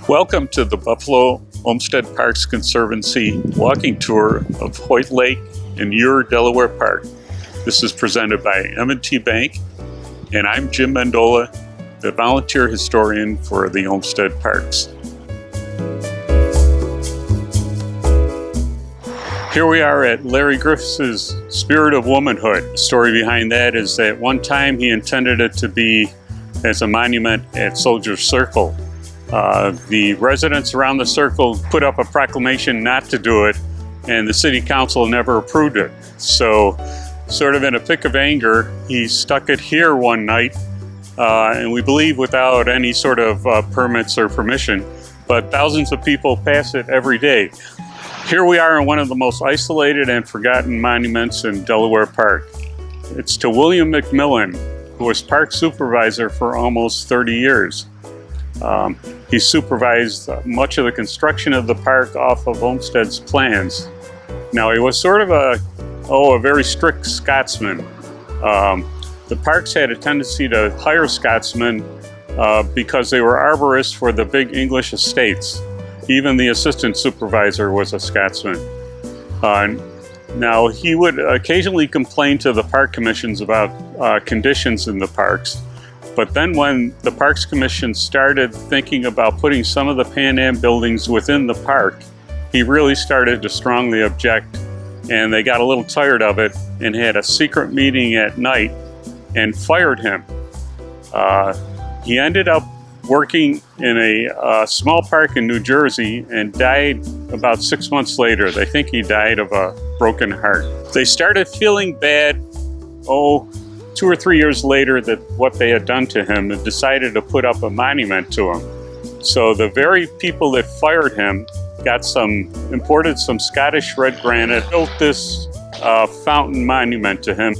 Welcome to the Buffalo Olmsted Parks Conservancy walking tour of Hoyt Lake in Ure, Delaware Park. This is presented by M&T Bank, and I'm Jim Mendola, the volunteer historian for the Olmsted Parks. Here we are at Larry Griffiths' Spirit of Womanhood. The story behind that is that one time he intended it to be as a monument at Soldiers Circle. The residents around the circle put up a proclamation not to do it, and the city council never approved it. So, sort of in a fit of anger, he stuck it here one night, and we believe without any sort of permits or permission, but thousands of people pass it every day. Here we are in one of the most isolated and forgotten monuments in Delaware Park. It's to William McMillan, who was park supervisor for almost 30 years. He supervised much of the construction of the park off of Olmsted's plans. Now, he was sort of a very strict Scotsman. The parks had a tendency to hire Scotsmen because they were arborists for the big English estates. Even the assistant supervisor was a Scotsman. Now, he would occasionally complain to the park commissions about conditions in the parks. But then when the Parks Commission started thinking about putting some of the Pan Am buildings within the park, he really started to strongly object, and they got a little tired of it and had a secret meeting at night and fired him. He ended up working in a small park in New Jersey and died about 6 months later. They think he died of a broken heart. They started feeling bad, 2 or 3 years later, that what they had done to him, and decided to put up a monument to him. So the very people that fired him imported some Scottish red granite, built this fountain monument to him.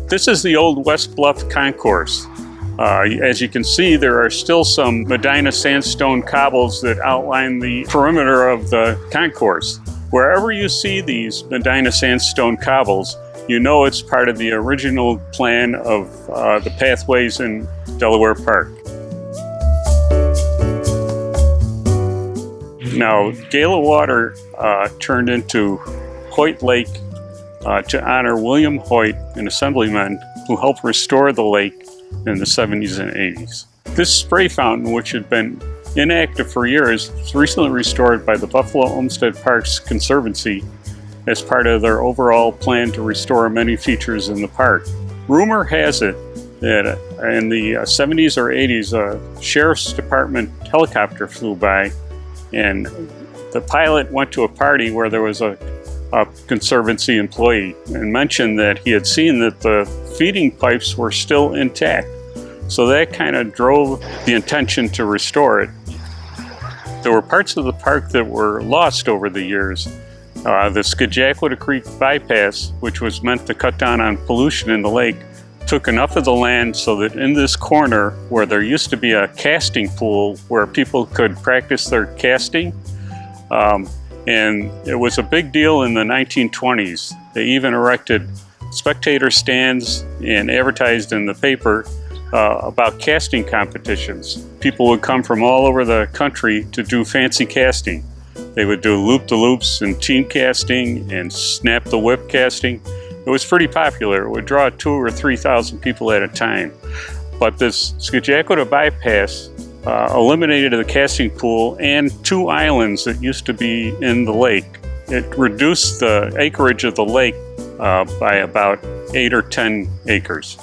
This is the old West Bluff concourse. As you can see, there are still some Medina sandstone cobbles that outline the perimeter of the concourse. Wherever you see these Medina sandstone cobbles, you know it's part of the original plan of the pathways in Delaware Park. Now, Gala water turned into Hoyt Lake to honor William Hoyt, an assemblyman who helped restore the lake in the 70s and 80s. This spray fountain, which had been inactive for years, was recently restored by the Buffalo Olmsted Parks Conservancy as part of their overall plan to restore many features in the park. Rumor has it that in the 70s or 80s, a sheriff's department helicopter flew by, and the pilot went to a party where there was a Conservancy employee and mentioned that he had seen that the feeding pipes were still intact. So that kind of drove the intention to restore it. There were parts of the park that were lost over the years. The Scajaquada Creek bypass, which was meant to cut down on pollution in the lake, took enough of the land so that in this corner, where there used to be a casting pool where people could practice their casting, and it was a big deal in the 1920s. They even erected spectator stands and advertised in the paper about casting competitions. People would come from all over the country to do fancy casting. They would do loop-de-loops and team casting and snap the whip casting. It was pretty popular. It would draw 2,000 or 3,000 people at a time. But this Scajaquada bypass eliminated the casting pool and 2 islands that used to be in the lake. It reduced the acreage of the lake by about 8 or 10 acres.